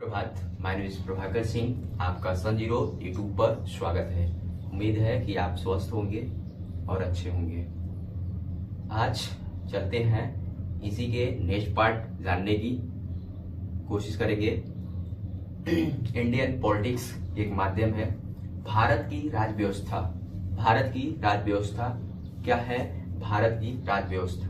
Prabhat, my name is Prabhakar Singh. आपका सन zero YouTube पर स्वागत है। उम्मीद है कि आप स्वस्थ होंगे और अच्छे होंगे। आज चलते हैं इसी के नेक्स्ट पार्ट जानने की कोशिश करेंगे। इंडियन पॉलिटिक्स एक माध्यम है। भारत की राज व्यवस्था, भारत की राज व्यवस्था क्या है? भारत की राज व्यवस्था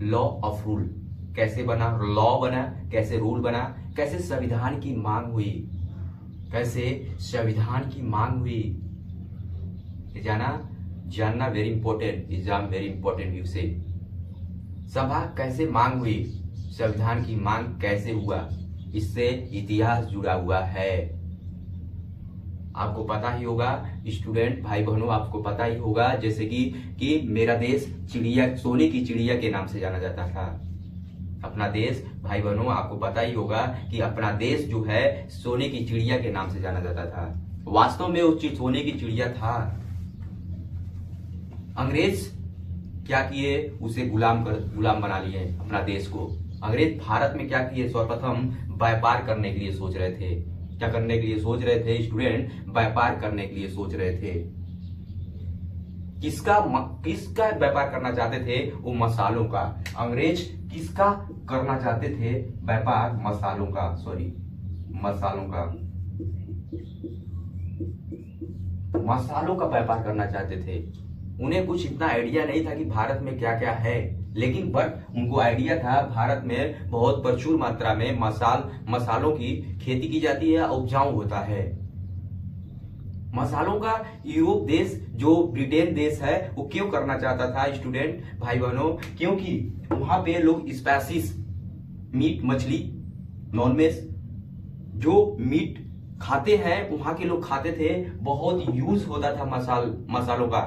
लॉ ऑफ रूल कैसे बना, लॉ बना, कैसे रूल बना, कैसे संविधान की मांग हुई, कैसे संविधान की मांग हुई, ये जानना very important, exam very important view से। सभा कैसे मांग हुई, संविधान की मांग कैसे हुआ, इससे इतिहास जुड़ा हुआ है। आपको पता ही होगा स्टूडेंट भाई बहनों, आपको पता ही होगा जैसे कि मेरा देश चिड़िया, सोने की चिड़िया के नाम से जाना जाता था। अपना देश भाई बहनों, आपको पता ही होगा कि अपना देश जो है सोने की चिड़िया के नाम से जाना जाता था। वास्तव में उस सोने की चिड़िया था। अंग्रेज क्या किए? उसे गुलाम बना लिए अपना देश को। अंग्रेज भारत में क्या किए? सर्वप्रथम व्यापार करने के लिए सोच रहे थे। क्या करने के लिए सोच रहे थे स्टूडेंट? व्यापार करने के लिए सोच रहे थे। किसका व्यापार करना चाहते थे? वो मसालों का। अंग्रेज किसका करना चाहते थे व्यापार? मसालों का, मसालों का व्यापार करना चाहते थे। उन्हें कुछ इतना आइडिया नहीं था कि भारत में क्या क्या है, लेकिन बट उनको आइडिया था भारत में बहुत प्रचुर मात्रा में मसालों की खेती की जाती है, उपजाऊ होता है। मसालों का यूरोप देश, जो ब्रिटेन देश है, वो क्यों करना चाहता था स्टूडेंट भाई बहनों? क्योंकि वहां पे लोग स्पाइसेस, मीट, मछली, नॉनवेज जो मीट खाते हैं, वहां के लोग खाते थे। बहुत यूज होता था मसालों का।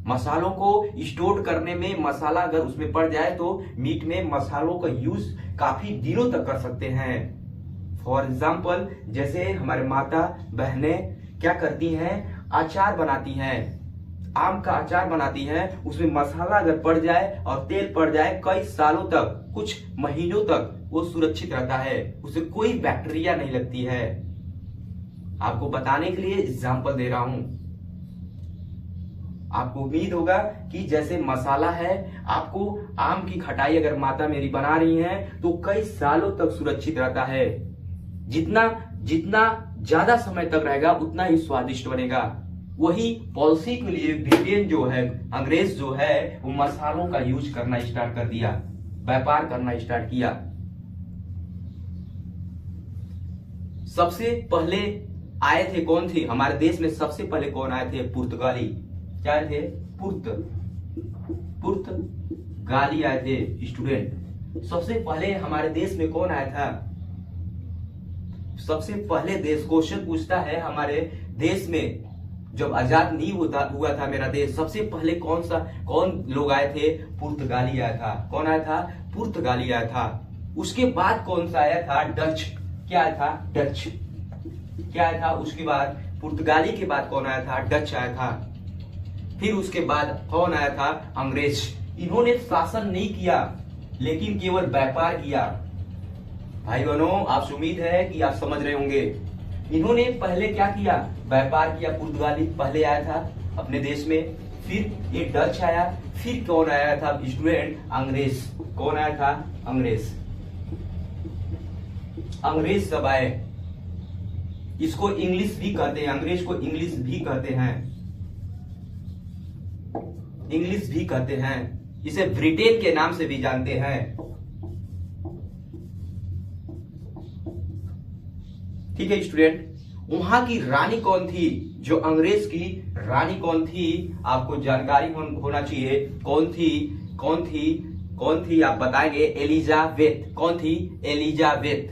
मसालों को स्टोर करने में, मसाला अगर उसमें पड़ जाए तो मीट में मसालों का यूज काफी दिनों तक कर सकते हैं। फॉर एग्जाम्पल, जैसे हमारे माता बहनें क्या करती हैं? अचार बनाती हैं, आम का अचार बनाती हैं। उसमें मसाला अगर पड़ जाए और तेल पड़ जाए, कई सालों तक, कुछ महीनों तक वो सुरक्षित रहता है, उसे कोई बैक्टीरिया नहीं लगती है। आपको बताने के लिए एग्जाम्पल दे रहा हूं। आपको उम्मीद होगा कि जैसे मसाला है, आपको आम की खटाई अगर माता मेरी बना रही हैं तो कई सालों तक सुरक्षित रहता है। जितना ज्यादा समय तक रहेगा उतना ही स्वादिष्ट बनेगा। वही पॉलिसी के लिए ब्रिटेन जो है, अंग्रेज जो है, वो मसालों का यूज करना स्टार्ट कर दिया, व्यापार करना स्टार्ट किया। सबसे पहले आए थे कौन थे हमारे देश में? सबसे पहले कौन आए थे? पुर्तगाली। क्या आए थे? पुर्तगाली आए थे स्टूडेंट। सबसे पहले हमारे देश में कौन आया था? सबसे पहले देश, क्वेश्चन पूछता है हमारे देश में जब आजाद नहीं हुआ था मेरा देश, सबसे पहले कौन लोग आए थे? पुर्तगाली आया था। कौन आया था? पुर्तगाली आया था। उसके बाद कौन सा आया था? डच। क्या आया था? डच। क्या आया था? उसके बाद पुर्तगाली के बाद कौन आया था? डच आया था। फिर उसके बाद कौन आया था? अंग्रेज। इन्होंने शासन नहीं किया, लेकिन केवल व्यापार किया। भाई बहनों, आपसे उम्मीद है कि आप समझ रहे होंगे। इन्होंने पहले क्या किया? व्यापार किया। पुर्तगाली पहले आया था अपने देश में, फिर ये डच आया, फिर कौन आया था स्टूडेंट? अंग्रेज। कौन आया था? अंग्रेज। अंग्रेज सब आए। इसको इंग्लिश भी कहते हैं, अंग्रेज को इंग्लिश भी कहते हैं, इंग्लिश भी कहते हैं। इसे ब्रिटेन के नाम से भी जानते हैं। ठीक है स्टूडेंट, वहां की रानी कौन थी? जो अंग्रेज की रानी कौन थी? आपको जानकारी होना चाहिए। कौन थी आप बताएंगे? एलिजाबेथ। कौन थी? एलिजाबेथ।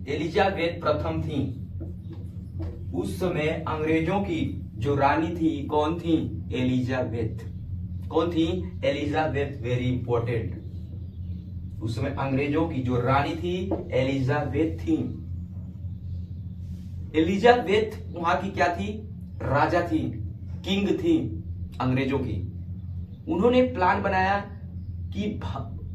एलिजाबेथ प्रथम थी। उस समय अंग्रेजों की जो रानी थी, कौन थी? एलिजाबेथ। कौन थी? एलिजाबेथ। Very important. उस समय अंग्रेजों की जो रानी थी, एलिजाबेथ थी। एलिजाबेथ वहां की क्या थी? राजा थी, किंग थी अंग्रेजों की। उन्होंने प्लान बनाया कि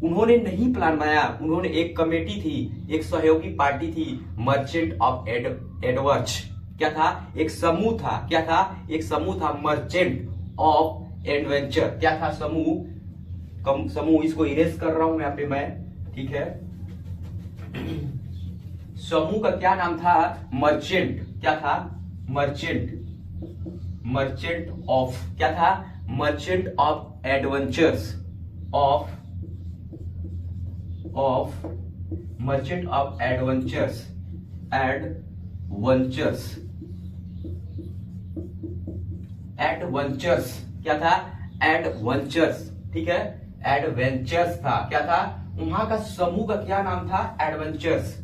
उन्होंने नहीं प्लान बनाया, उन्होंने एक कमेटी थी, एक सहयोगी पार्टी थी, मर्चेंट ऑफ एडवर्च। क्या था? एक समूह था। क्या था? एक समूह था, मर्चेंट ऑफ एडवेंचर। क्या था? समूह, इसको इरेज कर रहा हूं यहाँ पे मैं, ठीक है। समूह का क्या नाम था? मर्चेंट। क्या था? मर्चेंट ऑफ, क्या था? Merchant of adventures, merchant of adventures. क्या था? एडवेंचर्स, ठीक है, एडवेंचर्स था। क्या था? वहां का समूह का क्या नाम था? एडवेंचर्स।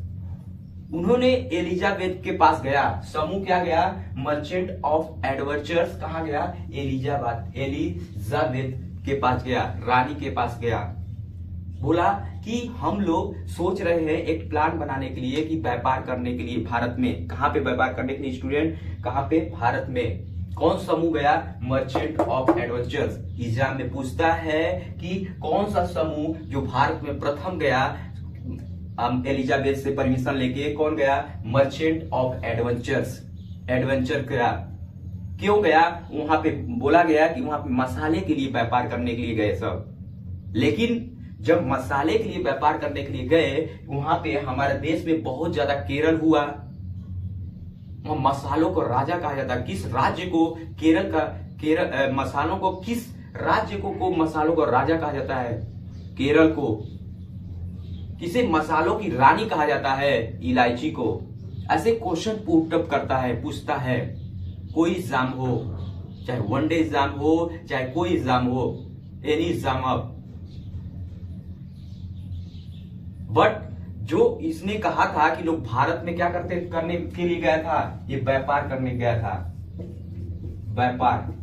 उन्होंने एलिजाबेथ के पास गया, समूह क्या गया? Merchant of adventures. कहां गया? एलिजाबेथ के पास गया, रानी के पास गया। बोला कि हम लोग सोच रहे हैं एक प्लान बनाने के लिए कि व्यापार करने के लिए भारत में। कहां पे व्यापार करने के लिए स्टूडेंट? कहां पे? भारत में। कौन समूह गया? Merchant of adventures. एग्जाम में पूछता है कि कौन सा समूह जो भारत में प्रथम गया एलिजाबेथ से परमिशन लेके, कौन गया? Merchant of adventures. एडवेंचर गया। क्यों गया? वहां पे बोला गया कि वहां पे मसाले के लिए व्यापार करने के लिए गए सब। लेकिन जब मसाले के लिए व्यापार करने के लिए गए, वहां पे हमारे देश में बहुत ज्यादा केरल हुआ। मसालों को राजा कहा जाता है। किस राज्य को? मसालों को किस राज्य को मसालों को राजा कहा जाता है? केरल को। किसे मसालों की रानी कहा जाता है? इलायची को। ऐसे क्वेश्चन पुटअप करता है, पूछता है। कोई एग्जाम हो, चाहे वनडे एग्जाम हो, चाहे कोई एग्जाम हो, एनी एग्जाम अप। बट जो इसने कहा था कि लोग भारत में क्या करने के लिए गया था? ये व्यापार करने गया था। व्यापार,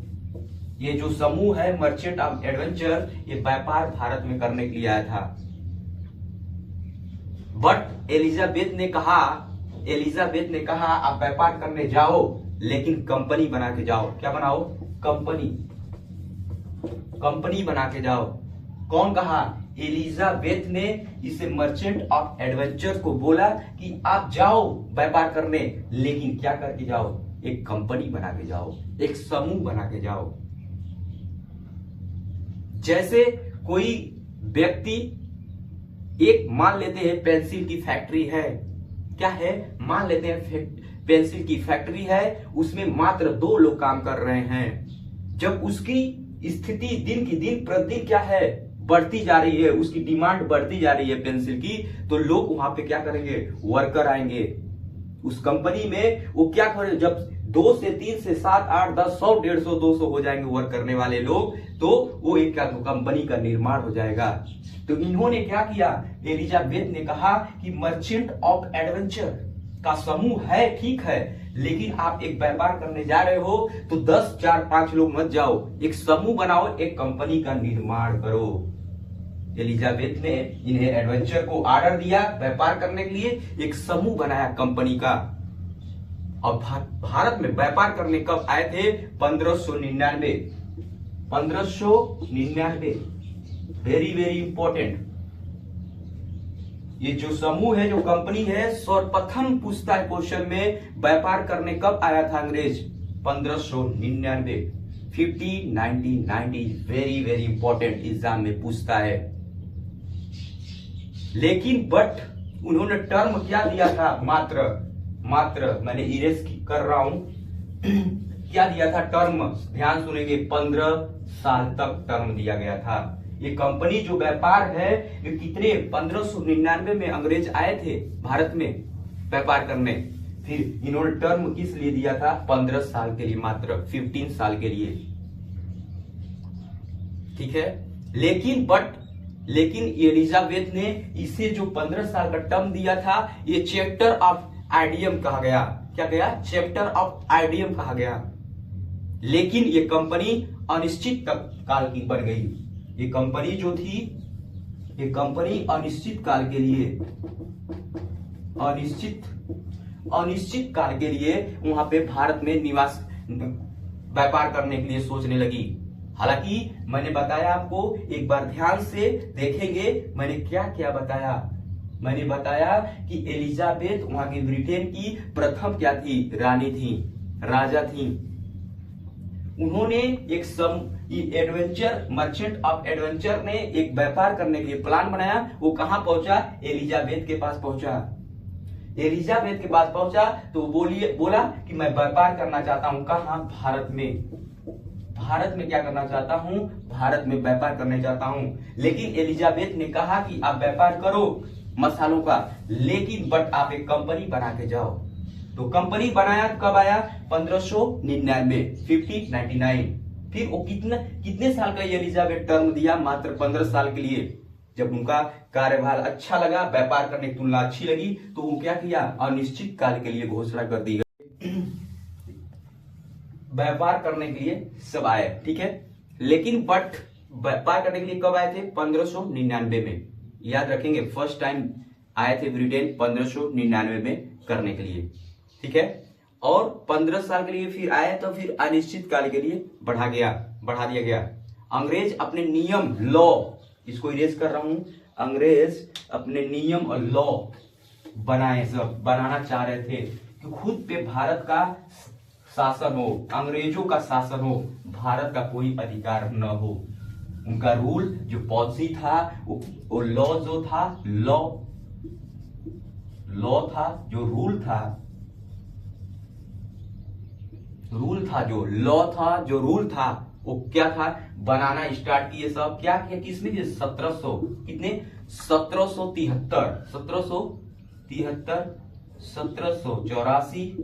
ये जो समूह है मर्चेंट ऑफ एडवेंचर, ये व्यापार भारत में करने के लिए आया था। बट एलिजाबेथ ने कहा आप व्यापार करने जाओ, लेकिन कंपनी बना के जाओ। क्या बनाओ? कंपनी बना के जाओ। कौन कहा? एलिजाबेथ ने इसे मर्चेंट ऑफ एडवेंचर को बोला कि आप जाओ व्यापार करने, लेकिन क्या करके जाओ? एक कंपनी बना के जाओ, एक समूह बना के जाओ। जैसे कोई व्यक्ति, एक मान लेते हैं पेंसिल की फैक्ट्री है। क्या है? मान लेते हैं पेंसिल की फैक्ट्री है, उसमें मात्र 2 लोग काम कर रहे हैं। जब उसकी स्थिति दिन की दिन प्रतिदिन क्या है? बढ़ती जा रही है, उसकी डिमांड बढ़ती जा रही है पेंसिल की, तो लोग वहां पे क्या करेंगे? वर्कर आएंगे उस कंपनी में। वो क्या करेंगे? जब 2 से 3 से 7 8 10 100 150 200 हो जाएंगे वर्क करने वाले लोग, तो वो एक कंपनी का निर्माण हो जाएगा। तो इन्होंने क्या किया? एलिजाबेथ ने कहा कि मर्चेंट ऑफ एडवेंचर का समूह है, ठीक है, लेकिन आप एक व्यापार करने जा रहे हो तो 10 4 5 लोग मत जाओ, एक समूह बनाओ, एक कंपनी का निर्माण करो। एलिजाबेथ ने इन्हें एडवेंचर को ऑर्डर दिया व्यापार करने के लिए, एक समूह बनाया कंपनी का। और भारत में व्यापार करने कब आए थे? 1599। 1599, वेरी वेरी इंपॉर्टेंट। ये जो समूह है, जो कंपनी है, सर्वप्रथम पूछता है क्वेश्चन में, व्यापार करने कब आया था अंग्रेज? 1599। 50 90 90 वेरी वेरी इंपॉर्टेंट, एग्जाम में पूछता है। लेकिन बट उन्होंने टर्म क्या दिया था? मात्र मैंने इरेज कर रहा हूं क्या दिया था टर्म? ध्यान सुनेंगे, 15 साल तक टर्म दिया गया था। ये कंपनी जो व्यापार है, ये कितने 1599 में अंग्रेज आए थे भारत में व्यापार करने। फिर इन्होंने टर्म किस लिए दिया था? 15 साल के लिए, मात्र 15 साल के लिए, ठीक है। लेकिन एलिजाबेथ ने इसे जो 15 साल का टर्म दिया था, ये चैप्टर ऑफ आइडियम कहा गया। क्या गया? चैप्टर ऑफ आइडियम कहा गया। लेकिन ये कंपनी अनिश्चित काल की बन गई। ये कंपनी जो थी, ये कंपनी अनिश्चित काल के लिए, अनिश्चित काल के लिए वहां पे भारत में निवास व्यापार करने के लिए सोचने लगी। हालांकि मैंने बताया आपको, एक बार ध्यान से देखेंगे मैंने क्या क्या बताया। मैंने बताया कि एलिजाबेथ वहां की ब्रिटेन की प्रथम क्या थी, रानी थी, राजा थी। उन्होंने एक एडवेंचर, मर्चेंट ऑफ एडवेंचर ने एक व्यापार करने के लिए प्लान बनाया। वो कहां पहुंचा, एलिजाबेथ के पास पहुंचा। एलिजाबेथ के पास पहुंचा तो बोला कि मैं व्यापार करना चाहता हूं। कहां, भारत में। भारत में क्या करना चाहता हूं, भारत में व्यापार करना चाहता हूं। लेकिन एलिजाबेथ ने कहा कि आप व्यापार करो मसालों का, लेकिन बट आप एक कंपनी बना के जाओ। तो कंपनी बनाया, कब आया, 1599, 1599। फिर वो कितने साल का एलिजाबेथ टर्म दिया, मात्र 15 साल के लिए। जब उनका कार्यभार अच्छा लगा, व्यापार करने की तुलना अच्छी लगी, तो वो क्या किया, अनिश्चित काल के लिए घोषणा कर दी गई। व्यापार करने के लिए सब आए, ठीक है। लेकिन बट व्यापार करने के लिए कब आए थे, 1599 में। याद रखेंगे, फर्स्ट टाइम आए थे ब्रिटेन 1599 में करने के लिए, ठीक है। और 15 साल के लिए फिर आए, तो फिर अनिश्चित काल के लिए बढ़ा दिया गया। अंग्रेज अपने नियम, लॉ, इसको इरेज कर रहा हूं, अंग्रेज अपने नियम और लॉ बनाना चाह रहे थे कि खुद पे भारत का शासन हो, अंग्रेजों का शासन हो, भारत का कोई अधिकार न हो। उनका रूल जो पॉलिसी था, वो लॉ जो था, लॉ था, जो रूल था, जो रूल था, वो क्या था, बनाना स्टार्ट किए। सब क्या किया, किसमें, 1784,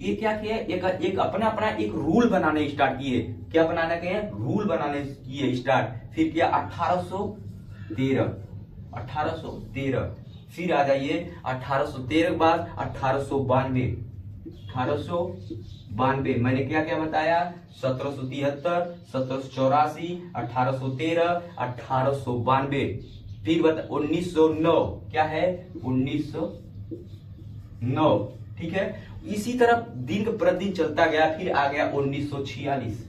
ये क्या किया, एक अपना एक रूल बनाने स्टार्ट किए। क्या बनाने गए, रूल बनाने किए स्टार्ट। फिर क्या, 1813, फिर आ जाइए 1813 के बाद 1892, मैंने क्या क्या बताया, 1773, 1784, 1813, 1892। फिर बता 1909, क्या है, 1909, ठीक है। इसी तरह दिन प्रतिदिन चलता गया। फिर आ गया 1946।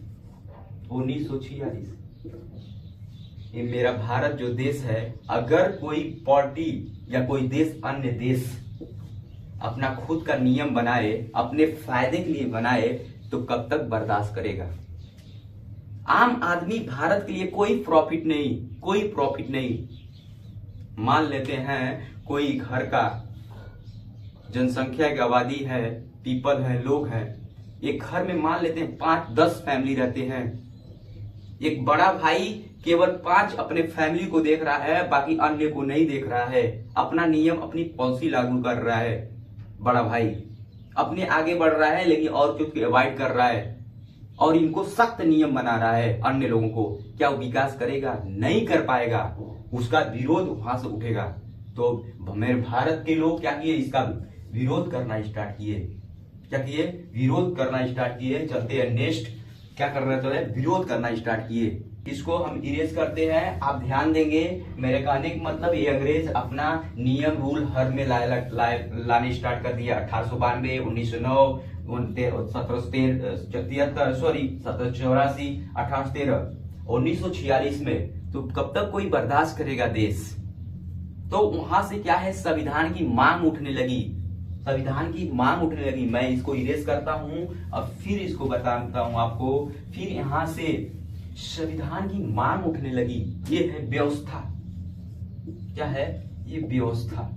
ये मेरा भारत जो देश है, अगर कोई पार्टी या कोई देश, अन्य देश अपना खुद का नियम बनाए, अपने फायदे के लिए बनाए, तो कब तक बर्दाश्त करेगा। आम आदमी, भारत के लिए कोई प्रॉफिट नहीं। मान लेते हैं कोई घर का जनसंख्या की आबादी है, पीपल है, लोग हैं, एक घर में मान लेते हैं 5-10 फैमिली रहते हैं। एक बड़ा भाई केवल 5 अपने फैमिली को देख रहा है, बाकी अन्य को नहीं देख रहा है। अपना नियम, अपनी पॉलिसी लागू कर रहा है। बड़ा भाई अपने आगे बढ़ रहा है, लेकिन और को अवॉइड कर रहा है, और इनको सख्त नियम बना रहा है अन्य लोगों को। क्या वो विकास करेगा, नहीं कर पाएगा, उसका विरोध वहां से उठेगा। तो मेरे भारत के लोग क्या किए, इसका विरोध करना स्टार्ट किए। चलते हैं नेक्स्ट, क्या कर रहे थे, विरोध करना स्टार्ट किए। इसको हम इरेज करते हैं। आप ध्यान देंगे, मेरे कहने का मतलब, ये अंग्रेज अपना नियम रूल हर में लाने स्टार्ट कर दिया। 1892, 1909, 1784, 1813, 1946 में। तो कब तक कोई बर्दाश्त करेगा देश। तो वहां से क्या है, संविधान की मांग उठने लगी। मैं इसको इरेज करता हूं और फिर इसको बताता हूं आपको। फिर यहां से संविधान की मांग उठने लगी। ये है व्यवस्था, क्या है, ये व्यवस्था,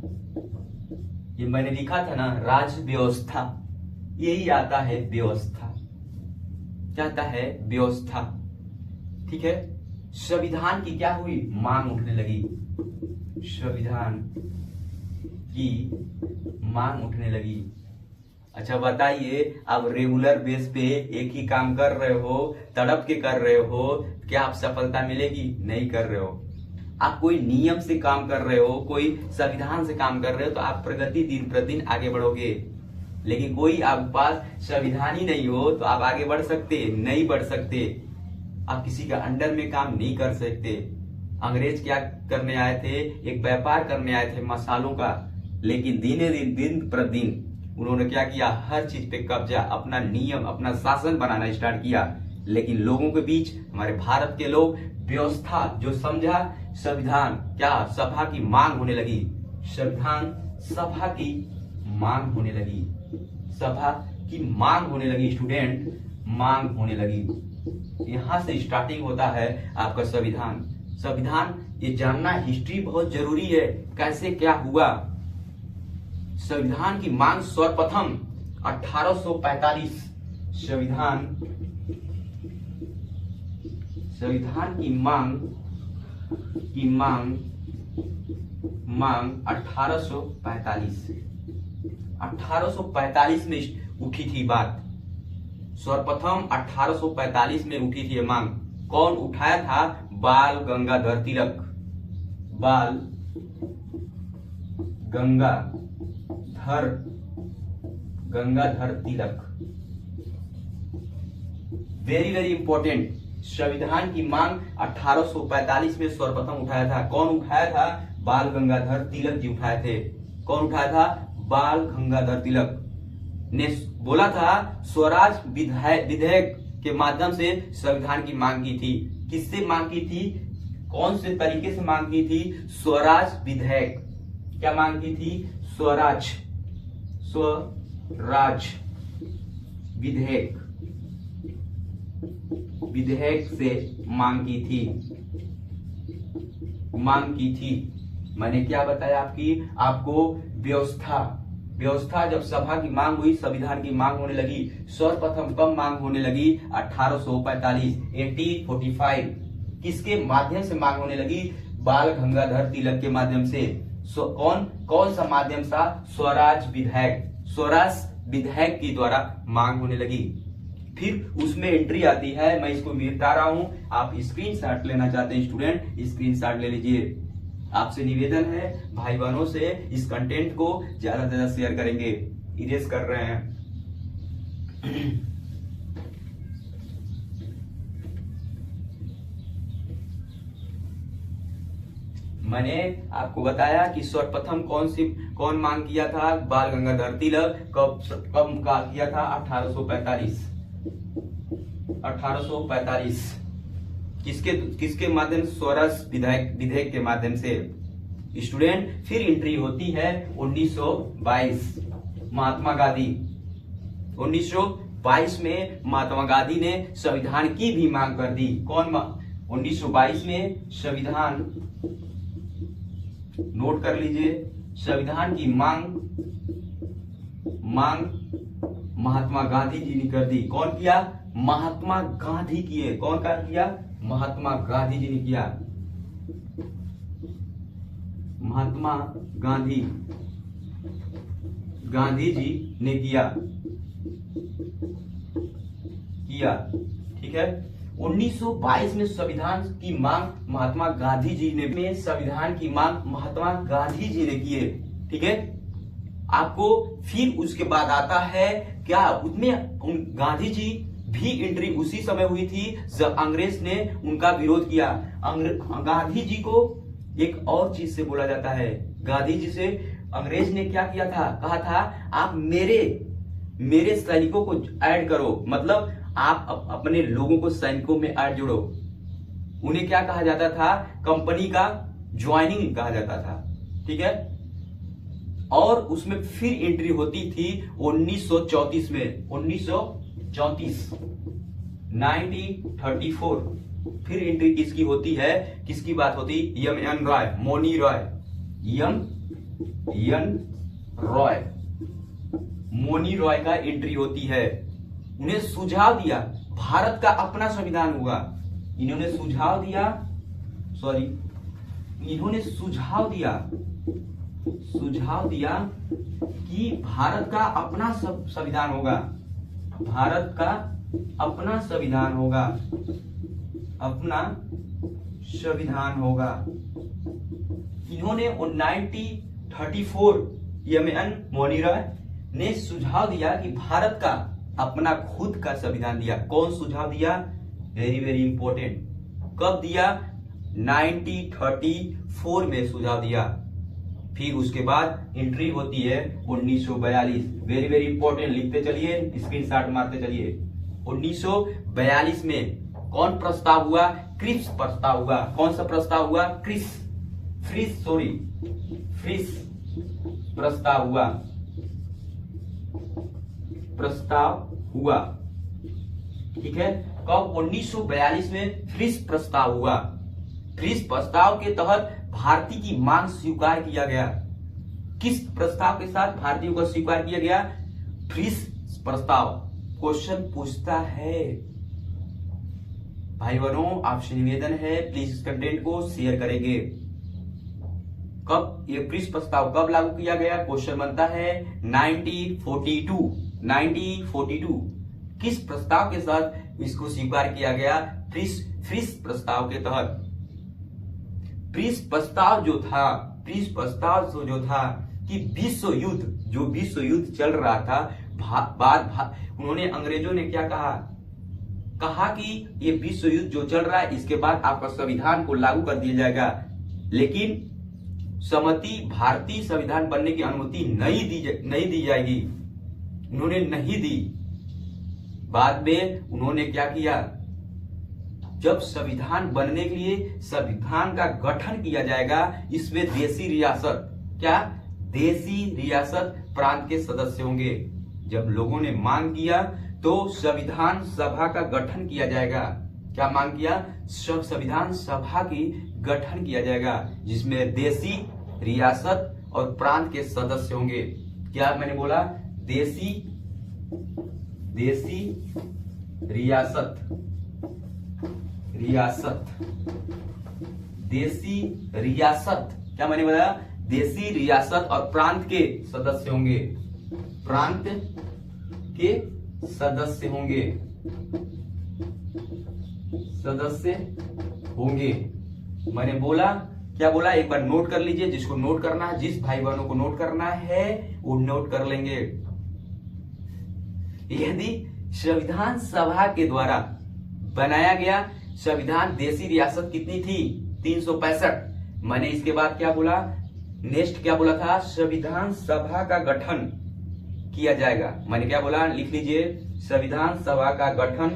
ये मैंने लिखा था ना, राज व्यवस्था, यही आता है व्यवस्था। क्या आता है, व्यवस्था, ठीक है। संविधान की क्या हुई, मांग उठने लगी। संविधान की मांग उठने लगी। अच्छा बताइए, आप रेगुलर बेस पे एक ही काम कर रहे हो, तड़प के कर रहे हो, क्या आप सफलता मिलेगी, नहीं कर रहे हो। आप कोई नियम से काम कर रहे हो, कोई संविधान से काम कर रहे हो, तो आप प्रगति दिन प्रतिदिन आगे बढ़ोगे। लेकिन कोई आपके पास संविधान ही नहीं हो, तो आप आगे बढ़ सकते, नहीं बढ़ सकते। आप किसी का अंडर में काम नहीं कर सकते। अंग्रेज क्या करने आए थे, एक व्यापार करने आए थे मसालों का, लेकिन दिन प्रतिदिन उन्होंने क्या किया, हर चीज पे कब्जा, अपना नियम, अपना शासन बनाना स्टार्ट किया। लेकिन लोगों के बीच, हमारे भारत के लोग, व्यवस्था जो समझा, संविधान क्या सभा की मांग होने लगी, संविधान सभा की मांग होने लगी, सभा की मांग होने लगी, स्टूडेंट मांग होने लगी। यहां से स्टार्टिंग होता है आपका संविधान। संविधान ये जानना, हिस्ट्री बहुत जरूरी है, कैसे क्या हुआ। संविधान की मांग सर्वप्रथम 1845, संविधान की मांग 1845 में उठी थी बात। सर्वप्रथम 1845 में उठी थी ये मांग। कौन उठाया था? बाल Gangadhar Tilak, Bal Gangadhar Tilak. Very very important. संविधान की मांग 1845 में सर्वप्रथम उठाया था। कौन उठाया था? बाल गंगाधर तिलक जी उठाए थे। कौन उठाया था? बाल गंगाधर तिलक ने बोला था स्वराज विधेयक के माध्यम से संविधान की मांग की थी। किससे मांग की थी? कौन से तरीके से मांग की थी? स्वराज विधेयक। क्या मांग की थी? स्वराज विधेयक से मांग की थी। मैंने क्या बताया आपको व्यवस्था जब सभा की मांग हुई, संविधान की मांग होने लगी। सर्वप्रथम कब मांग होने लगी? 1845। किसके माध्यम से मांग होने लगी? बाल गंगाधर तिलक के माध्यम से। कौन सा माध्यम था? स्वराज विधेयक के द्वारा मांग होने लगी। फिर उसमें एंट्री आती है, मैं इसको मिटा रहा हूं, आप स्क्रीनशॉट लेना चाहते हैं स्टूडेंट, स्क्रीनशॉट ले लीजिए। आपसे निवेदन है भाई बहनों से, इस कंटेंट को ज्यादा से ज्यादा शेयर करेंगे। इरेज कर रहे हैं। मैंने आपको बताया कि सर्वप्रथम कौन मांग किया था? बाल गंगाधर तिलक। कब का किया था? 1845। किसके माध्यम? स्वराज विधेयक के माध्यम से। स्टूडेंट फिर एंट्री होती है 1922, महात्मा गांधी। 1922 में महात्मा गांधी ने संविधान की भी मांग कर दी। 1922 में संविधान, नोट कर लीजिए, संविधान की मांग महात्मा गांधी जी ने कर दी। कौन किया? महात्मा गांधी किए। कौन का किया? महात्मा गांधी जी ने किया। महात्मा गांधी जी ने किया। ठीक है। 1922 में संविधान की मांग महात्मा गांधी जी ने, संविधान की मांग महात्मा गांधी जी ने किए। ठीक है। आपको फिर उसके बाद आता है क्या? उसमें गांधी जी भी एंट्री उसी समय हुई थी जब अंग्रेज ने उनका विरोध किया। गांधी जी को एक और चीज से बोला जाता है। गांधी जी से अंग्रेज ने क्या किया था? कहा था आप मेरे सैनिकों को ऐड करो, मतलब आप अपने लोगों को सैनिकों में ऐड जोड़ो। उन्हें क्या कहा जाता था? कंपनी का ज्वाइनिंग कहा जाता था। ठीक है। और उसमें फिर एंट्री होती थी 1934 में। 1934 फिर एंट्री किसकी होती है? किसकी बात होती? एम.एन. रॉय, मोनी रॉय, मोनी रॉय का एंट्री होती है। उन्हें सुझाव दिया भारत का अपना संविधान होगा। इन्होंने सुझाव दिया कि भारत का अपना संविधान होगा। भारत का अपना संविधान होगा। इन्होंने 1934 एम.एन. मोनी रॉय ने सुझाव दिया कि भारत का अपना खुद का संविधान दिया। कौन सुझाव दिया? Very very important. कब दिया? 1934 में सुझाव दिया। फिर उसके बाद एंट्री होती है 1942। वेरी वेरी इंपॉर्टेंट, लिखते चलिए, स्क्रीनशॉट मारते चलिए। 1942 में कौन प्रस्ताव हुआ? क्रिप्स प्रस्ताव हुआ। कौन सा प्रस्ताव हुआ? फ्रिस प्रस्ताव हुआ। ठीक है, कब? 1942 में फ्रिस प्रस्ताव हुआ। फ्रिस प्रस्ताव के तहत भारतीय की मांग स्वीकार किया गया। किस प्रस्ताव के साथ भारतीयों को स्वीकार किया गया? फ्रिस प्रस्ताव। क्वेश्चन पूछता है। भाई बहनों, आपसे निवेदन है प्लीज इस कंटेंट को शेयर करेंगे। कब ये फ्रिस प्रस्ताव कब लागू किया गया? क्वेश्चन बनता है 1942। किस प्रस्ताव के साथ इसको स्वीकार किया गया? फ्रिस प्रस्ताव के तहत। फ्रिस प्रस्ताव जो था कि विश्व युद्ध चल रहा था, उन्होंने, अंग्रेजों ने क्या कहा कि ये विश्व युद्ध जो चल रहा है इसके बाद आपका संविधान को लागू कर दिया जाएगा, लेकिन भारतीय संविधान बनने की अनुमति नहीं दी जाएगी। उन्होंने नहीं दी। बाद में उन्होंने क्या किया? जब संविधान बनने के लिए संविधान का गठन किया जाएगा, इसमें देशी रियासत प्रांत के सदस्य होंगे। जब लोगों ने मांग किया तो संविधान सभा का गठन किया जाएगा। क्या मांग किया? संविधान सभा की गठन किया जाएगा, जिसमें देशी रियासत और प्रांत के सदस्य होंगे। क्या मैंने बोला? देशी रियासत क्या मैंने बताया? देशी रियासत और प्रांत के सदस्य होंगे। मैंने बोला, क्या बोला? एक बार नोट कर लीजिए। जिसको नोट करना है, जिस भाई बहनों को नोट करना है वो नोट कर लेंगे। यदि संविधान सभा के द्वारा बनाया गया संविधान, देशी रियासत कितनी थी? 365। मैंने इसके बाद क्या बोला? नेक्स्ट क्या बोला था? संविधान सभा का गठन किया जाएगा। मैंने क्या बोला? लिख लीजिए। संविधान सभा का गठन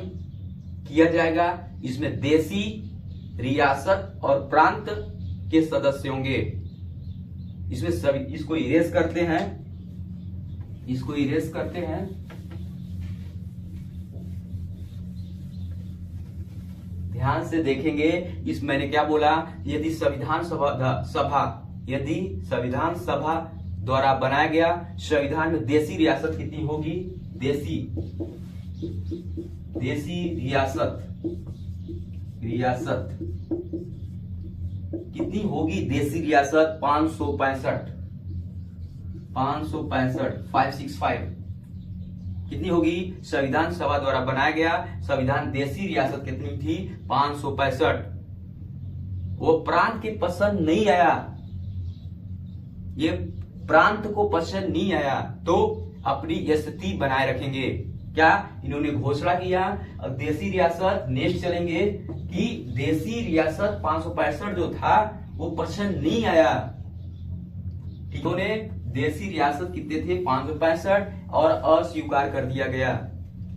किया जाएगा, इसमें देशी रियासत और प्रांत के सदस्य होंगे। इसमें सभी, इसको इरेज करते हैं। ध्यान से देखेंगे। इस मैंने क्या बोला? यदि संविधान सभा द्वारा बनाया गया संविधान में देशी रियासत कितनी होगी? देशी रियासत कितनी होगी? देशी रियासत 565 कितनी होगी? संविधान सभा द्वारा बनाया गया संविधान, देशी रियासत कितनी थी? 565। वो प्रांत के पसंद नहीं आया, ये प्रांत को पसंद नहीं आया, तो अपनी स्थिति बनाए रखेंगे। क्या इन्होंने घोषणा किया? अब देशी रियासत, नेक्स्ट चलेंगे कि देशी रियासत 565 जो था वो पसंद नहीं आया। ठीक, उन्होंने देशी रियासत कितने थे? 565 और अस्वीकार कर दिया गया।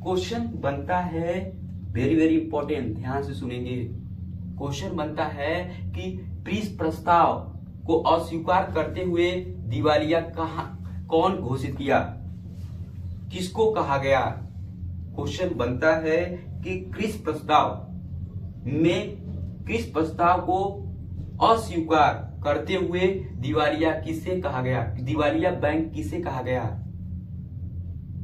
क्वेश्चन बनता है, वेरी वेरी इंपॉर्टेंट, ध्यान से सुनेंगे। क्वेश्चन बनता है कि फ्रिस प्रस्ताव को अस्वीकार करते हुए दिवालिया कौन घोषित किया? किसको कहा गया? क्वेश्चन बनता है कि फ्रिस प्रस्ताव को अस्वीकार करते हुए दिवालिया किसे कहा गया? दिवालिया बैंक किसे कहा गया?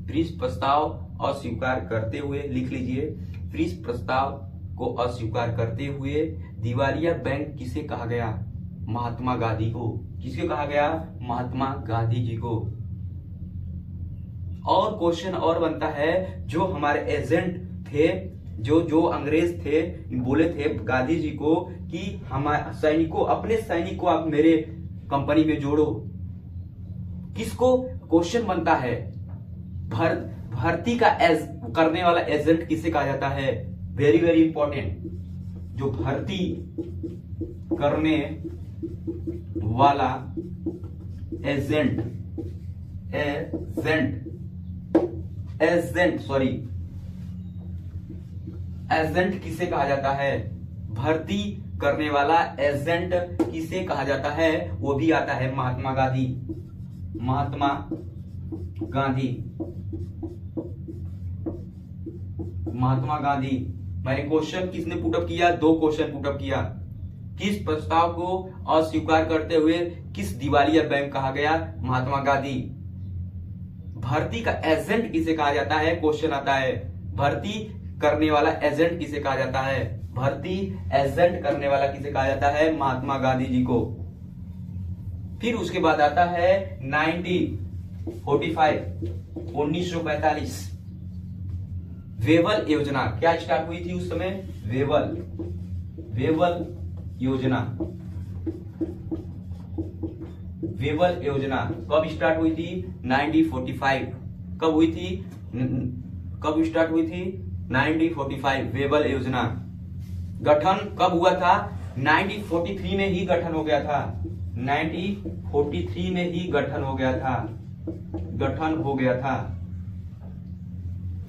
फ्रिस प्रस्ताव अस्वीकार करते हुए, लिख लीजिए, फ्रिस प्रस्ताव को अस्वीकार करते हुए दिवालिया बैंक किसे कहा गया? महात्मा गांधी को। किसके कहा गया? महात्मा गांधी जी को। और क्वेश्चन और बनता है, जो हमारे एजेंट थे, जो अंग्रेज थे, बोले थे गांधी जी को कि हमारे अपने सैनिक को आप मेरे कंपनी में जोड़ो। किसको? क्वेश्चन बनता है, भर्ती का करने वाला एजेंट किसे कहा जाता है? वेरी वेरी इंपॉर्टेंट, जो भर्ती करने वाला एजेंट एजेंट किसे कहा जाता है? भर्ती करने वाला एजेंट किसे कहा जाता है? वो भी आता है महात्मा गांधी। महात्मा गांधी, महात्मा गांधी। मैंने क्वेश्चन किसने पुटअप किया? 2 क्वेश्चन पुटअप किया। किस प्रस्ताव को अस्वीकार करते हुए किस दिवालिया बैंक कहा गया? महात्मा गांधी। भर्ती का एजेंट किसे कहा जाता है? क्वेश्चन आता है। भर्ती करने वाला एजेंट किसे कहा जाता है? भर्ती एजेंट करने वाला किसे कहा जाता है? महात्मा गांधी जी को। फिर उसके बाद आता है 1945 वेवल योजना। क्या स्टार्ट हुई थी उस समय? वेवल योजना। वेवल योजना कब स्टार्ट हुई थी? 1945। कब हुई थी? कब स्टार्ट हुई थी? 1945 वेवल योजना। गठन कब हुआ था? 1943 में ही गठन हो गया था। 1943 में ही गठन हो गया था। गठन हो गया था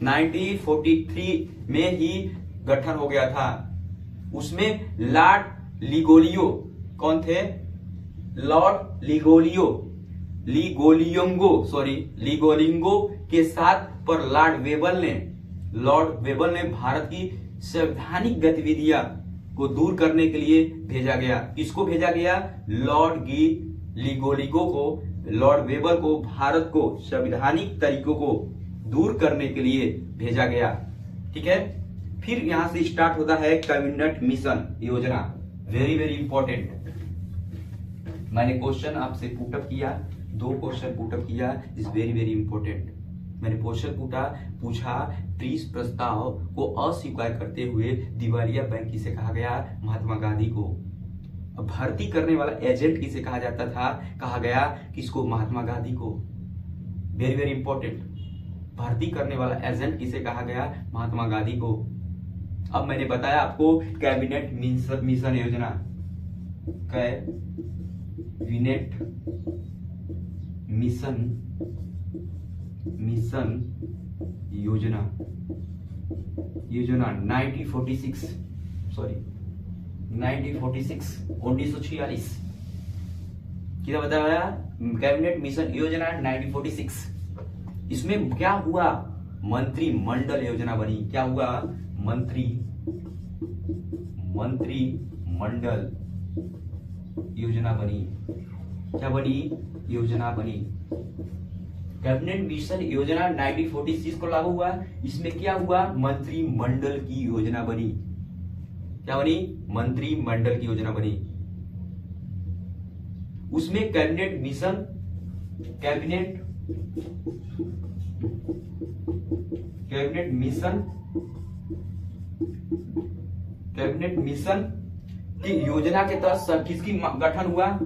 1943 में ही गठन हो गया था। उसमें लॉर्ड लिगोलियो कौन थे? लॉर्ड लिगोलिंगो के साथ पर लॉर्ड वेबल ने भारत की संवैधानिक गतिविधियां को दूर करने के लिए भेजा गया। किसको भेजा गया? लॉर्ड वेबल को भारत को संवैधानिक तरीकों को दूर करने के लिए भेजा गया। ठीक है। फिर यहां से स्टार्ट होता है कैबिनेट मिशन योजना। Very very important. मैंने क्वेश्चन आपसे पुटअप किया, 2 क्वेश्चन पुटअप किया, इज वेरी वेरी इंपॉर्टेंट। मैंने क्वेश्चन पूछा प्रीस प्रस्ताव को अस्वीकार करते हुए दिवालिया बैंक किसे कहा गया? महात्मा गांधी को। भर्ती करने वाला एजेंट किसे कहा जाता था? कहा गया किसको? महात्मा गांधी को। Very very important. भर्ती करने वाला एजेंट किसे कहा गया? महात्मा गांधी को। अब मैंने बताया आपको कैबिनेट मिशन योजना। कैबिनेट मिशन योजना 1946 क्या बताया? कैबिनेट मिशन योजना 1946। इसमें क्या हुआ? मंत्रिमंडल योजना बनी। क्या हुआ? मंत्रिमंडल योजना बनी। क्या बनी? योजना बनी। कैबिनेट मिशन योजना 1946 को लागू हुआ। इसमें क्या हुआ? मंत्रिमंडल की योजना बनी। क्या बनी? मंत्रिमंडल की योजना बनी। उसमें कैबिनेट मिशन की योजना के तहत किसकी गठन हुआ?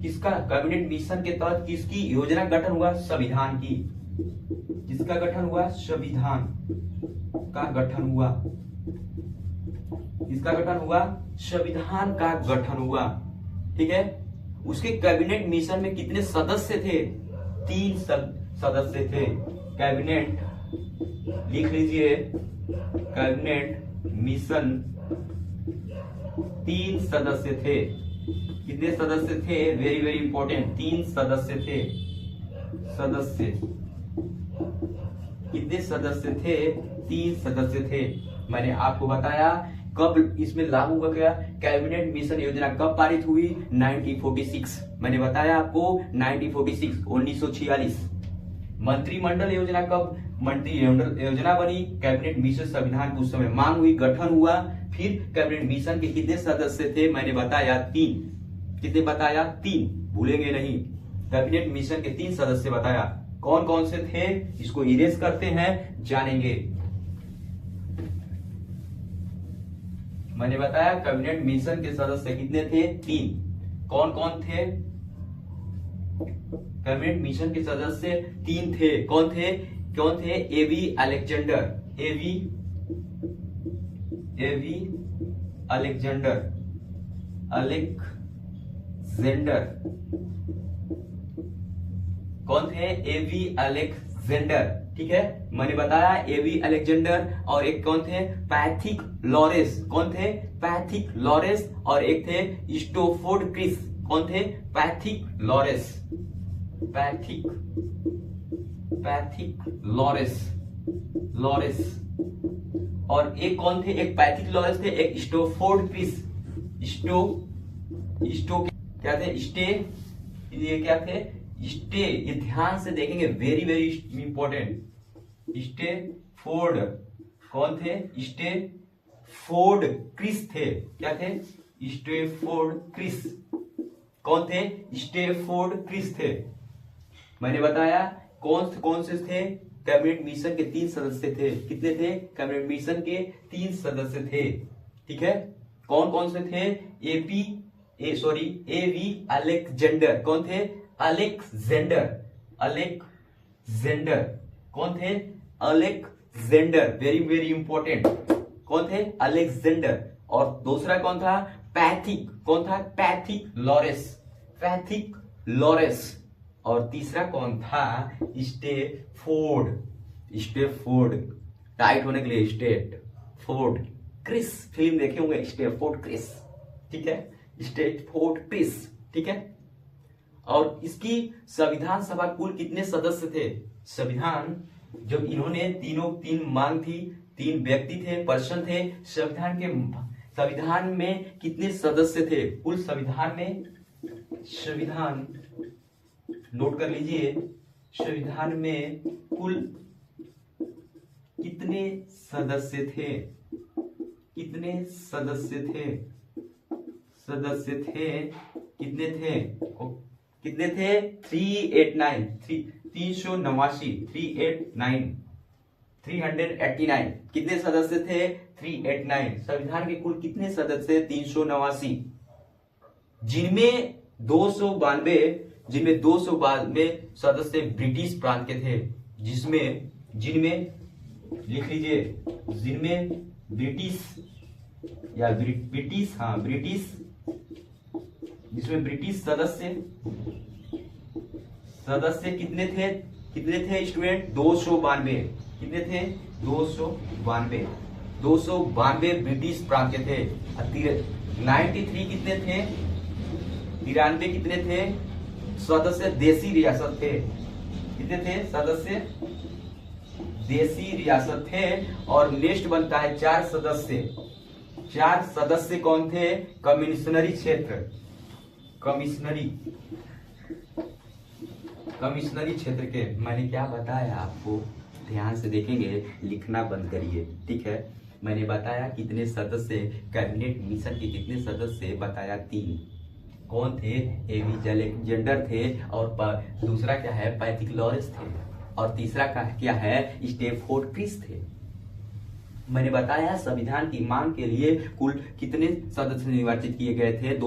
किसका? कैबिनेट मिशन के तहत किसकी योजना गठन हुआ? संविधान की। किसका गठन हुआ? संविधान का गठन हुआ। किसका गठन हुआ? संविधान का गठन हुआ। ठीक है। उसके कैबिनेट मिशन में कितने सदस्य थे? 3 सदस्य थे। कैबिनेट लिख लीजिए, कैबिनेट मिशन 3 सदस्य थे। कितने सदस्य थे? Very very important. 3 सदस्य थे। कितने सदस्य थे? 3 सदस्य थे। मैंने आपको बताया कब इसमें लागू हो गया। कैबिनेट मिशन योजना कब पारित हुई? 1946। मैंने बताया आपको 1946। मंत्रिमंडल योजना कब मंत्रिमंडल योजना बनी? कैबिनेट मिशन संविधान की उस समय मांग हुई, गठन हुआ। फिर कैबिनेट मिशन के कितने सदस्य थे? मैंने बताया 3। कितने बताया? 3। भूलेंगे नहीं। कैबिनेट मिशन के 3 सदस्य बताया। कौन कौन से थे? इसको इरेज करते हैं, जानेंगे। मैंने बताया कैबिनेट मिशन के सदस्य कितने थे? 3। कौन कौन थे? कैबिनेट मिशन के सदस्य 3 थे। कौन थे? एवी अलेक्जेंडर। कौन थे? एवी अलेक्जेंडर। ठीक है, मैंने बताया एवी अलेक्जेंडर और एक कौन थे, पैथिक लॉरेस। कौन थे, पैथिक लॉरेस। और एक थे स्टोफोर्ड क्रिस। कौन थे, पैथिक लॉरेस, पैथिक लॉरेस, और एक कौन थे, एक पैथिक लॉरेस थे, एक स्टोफोर्ड क्रिस। स्टो क्या थे, ये क्या थे, ये ध्यान से देखेंगे, वेरी वेरी इंपॉर्टेंट। स्टेफोर्ड कौन थे, स्टेफोर्ड क्रिस थे। क्या थे, स्टेफोर्ड क्रिस। कौन थे, स्टेफोर्ड क्रिस थे। मैंने बताया कौन से थे, कैबिनेट मिशन के 3 सदस्य थे। कितने थे, कैबिनेट मिशन के 3 सदस्य थे। ठीक है, कौन कौन से थे, एवी अलेक्जेंडर। कौन थे, अलेक्जेंडर। कौन थे, अलेक्जेंडर, वेरी वेरी इंपॉर्टेंट। कौन थे, अलेक्जेंडर। और दूसरा कौन था, पैथिक। कौन था, पैथिक लॉरेस। और तीसरा कौन था, स्टेफोर्ड, टाइट होने के लिए स्टेफोर्ड क्रिस। फिल्म देखे होंगे, स्टेफोर्ड क्रिस। ठीक है, स्टेफोर्ड क्रिस। ठीक है, और इसकी संविधान सभा कुल कितने सदस्य थे। संविधान जब इन्होंने तीन मांग थी, 3 व्यक्ति थे, पर्सन थे, संविधान में कितने सदस्य थे कुल। संविधान नोट कर लीजिए, संविधान में कुल कितने सदस्य थे, कितने सदस्य थे, कितने थे 389 कितने सदस्य थे, 389। संविधान के कुल कितने सदस्य, 389, जिनमें 292 सदस्य ब्रिटिश प्रांत के थे। जिनमें लिख लीजिए, जिनमें जिसमें ब्रिटिश सदस्य कितने थे स्टूडेंट, 292। कितने थे, 292 ब्रिटिश प्रांत के थे। 93 कितने थे, 93 कितने थे सदस्य देसी रियासत थे। कितने थे सदस्य, देसी रियासत थे। और नेक्स्ट बनता है 4 सदस्य कौन थे, कमिश्नरी क्षेत्र, कमिश्नरी क्षेत्र के। मैंने क्या बताया आपको, ध्यान से देखेंगे, लिखना बंद करिए। ठीक है, मैंने बताया कितने सदस्य, कैबिनेट मिशन के कितने सदस्य बताया, 3। कौन थे, एवी अलेक्जेंडर थे, और दूसरा क्या है, पैथिक लॉरेस थे, और तीसरा क्या है, स्टेफोर्ड क्रिस थे। मैंने बताया संविधान की मांग के लिए कुल कितने सदस्य निर्वाचित किए गए थे,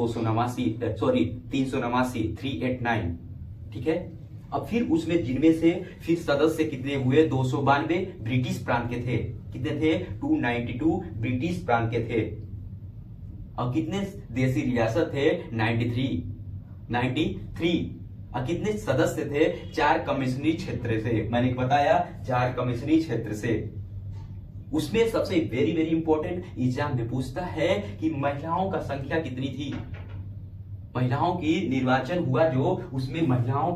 389। ठीक है, अब फिर उसमें जिनमें से फिर सदस्य कितने हुए, 292 ब्रिटिश प्रांत के थे। कितने थे, 292 ब्रिटिश प्रांत के थे। और कितने देसी रियासत थे, 93। और कितने सदस्य थे, 4 कमिश्नरी क्षेत्र से। मैंने बताया 4 कमिश्नरी क्षेत्र से। उसमें सबसे वेरी वेरी इंपॉर्टेंट एग्जाम में पूछता है कि महिलाओं का संख्या कितनी थी। महिलाओं की निर्वाचन हुआ जो, उसमें महिलाओं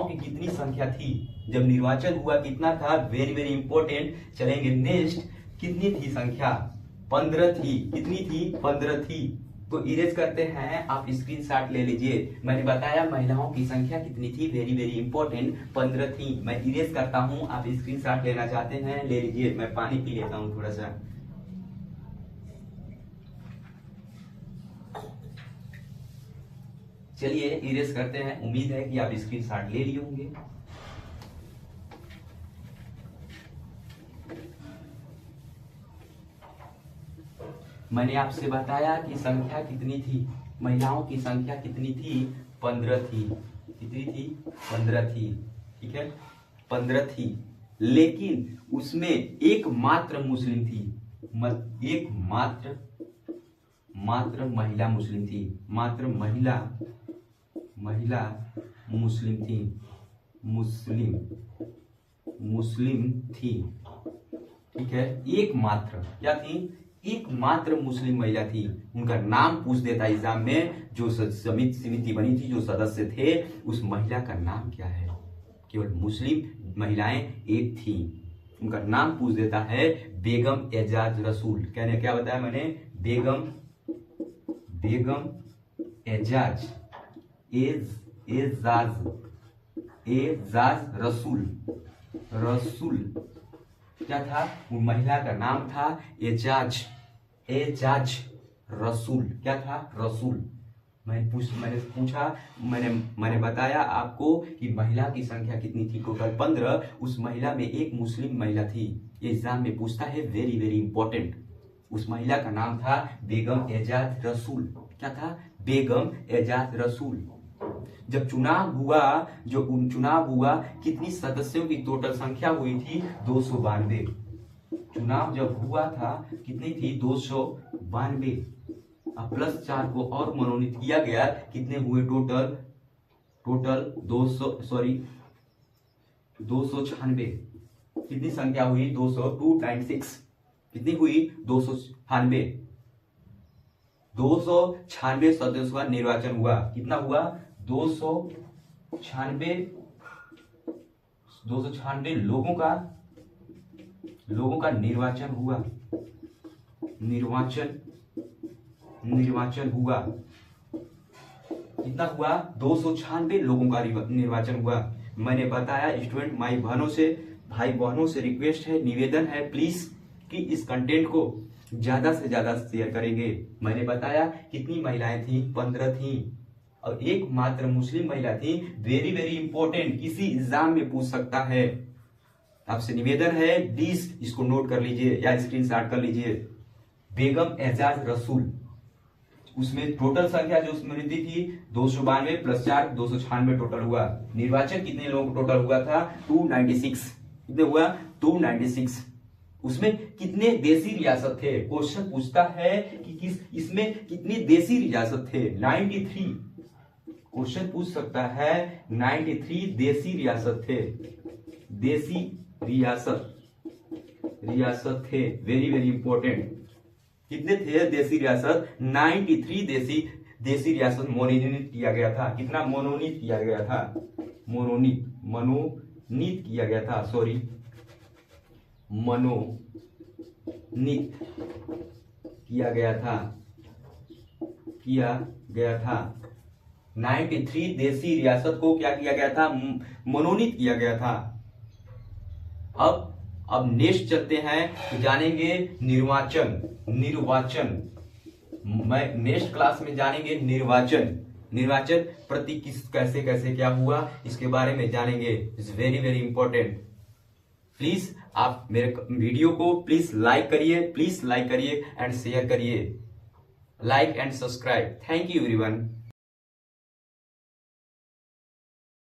की कितनी संख्या थी, जब निर्वाचन हुआ कितना था, वेरी वेरी इंपॉर्टेंट। चलेंगे नेक्स्ट, कितनी थी संख्या, 15 थी। कितनी थी, 15 थी। तो इरेज करते हैं, आप स्क्रीनशॉट ले लीजिए। मैंने बताया महिलाओं की संख्या कितनी थी, वेरी वेरी इंपॉर्टेंट, 15 थी। मैं इरेज करता हूं, आप स्क्रीनशॉट लेना चाहते हैं ले लीजिए। मैं पानी पी लेता हूं थोड़ा सा। चलिए इरेज करते हैं, उम्मीद है कि आप स्क्रीनशॉट ले लिए होंगे। मैंने आपसे बताया कि संख्या कितनी थी, महिलाओं की संख्या कितनी थी, 15 थी। कितनी थी, 15 थी। ठीक है, 15 थी, लेकिन उसमें एक मात्र मुस्लिम थी। एक मात्र महिला मुस्लिम थी। मात्र महिला मुस्लिम थी। मुस्लिम थी। ठीक है, एकमात्र क्या थी? एकमात्र मुस्लिम महिला थी। उनका नाम पूछ देता एग्जाम में, जो समिति बनी थी, जो सदस्य थे, उस महिला का नाम क्या है? केवल मुस्लिम महिलाएं एक थी, उनका नाम पूछ देता है बेगम एजाज रसूल। कहने क्या बताया मैंने? बेगम एजाज रसूल क्या था? वो महिला का नाम था एजाज रसूल। क्या था? रसूल। मैंने बताया आपको कि महिला की संख्या कितनी थी? टोटल 15। उस महिला में एक मुस्लिम महिला थी। ये एग्जाम में पूछता है, वेरी वेरी इंपॉर्टेंट। उस महिला का नाम था बेगम एजाज रसूल। क्या था? बेगम एजाज रसूल। जब चुनाव हुआ, कितनी सदस्यों की टोटल संख्या हुई थी? 292। चुनाव जब हुआ था कितनी थी? 292। अब +4 को और मनोनीत किया गया। कितने हुए टोटल? 296। कितनी संख्या हुई? 296। कितनी हुई? 296। 296 सदस्यों का निर्वाचन हुआ। कितना हुआ? 296 लोगों का निर्वाचन हुआ। निर्वाचन हुआ। कितना हुआ? 296 लोगों का निर्वाचन हुआ। मैंने बताया स्टूडेंट भाई बहनों से रिक्वेस्ट है, निवेदन है, प्लीज कि इस कंटेंट को ज्यादा से ज्यादा शेयर करेंगे। मैंने बताया कितनी महिलाएं थी? 15 थी, और एकमात्र मुस्लिम महिला थी। वेरी वेरी इंपॉर्टेंट, किसी एग्जाम में पूछ सकता है। आपसे निवेदन है, प्लीज इसको नोट कर लीजिए या स्क्रीनशॉट कर लीजिए। बेगम एजाज रसूल, उसमें टोटल संख्या जो उसमें थी 292 +4 296 टोटल हुआ। निर्वाचन कितने लोगों को टोटल हुआ था? 296। कितने हुआ? 296। उसमें कितने देसी रियासत थे? क्वेश्चन पूछता है कि इसमें कितनी देसी रियासत थे? 93। क्वेश्चन पूछ सकता है, 93 देसी रियासत थे। देसी रियासत थे। Very very important. कितने थे देसी रियासत? 93 देसी रियासत मनोनीत किया गया था। कितना मनोनीत किया गया था? मनोनीत किया गया था। सॉरी, मनोनीत किया गया था। 93 देसी रियासत को क्या किया गया था? मनोनीत किया गया था। अब नेक्स्ट चलते हैं तो जानेंगे निर्वाचन। मैं नेक्स्ट क्लास में जानेंगे निर्वाचन प्रति कैसे क्या हुआ, इसके बारे में जानेंगे। It's very very important. Please आप मेरे वीडियो को प्लीज लाइक करिए एंड शेयर करिए। Like and subscribe. Thank you everyone.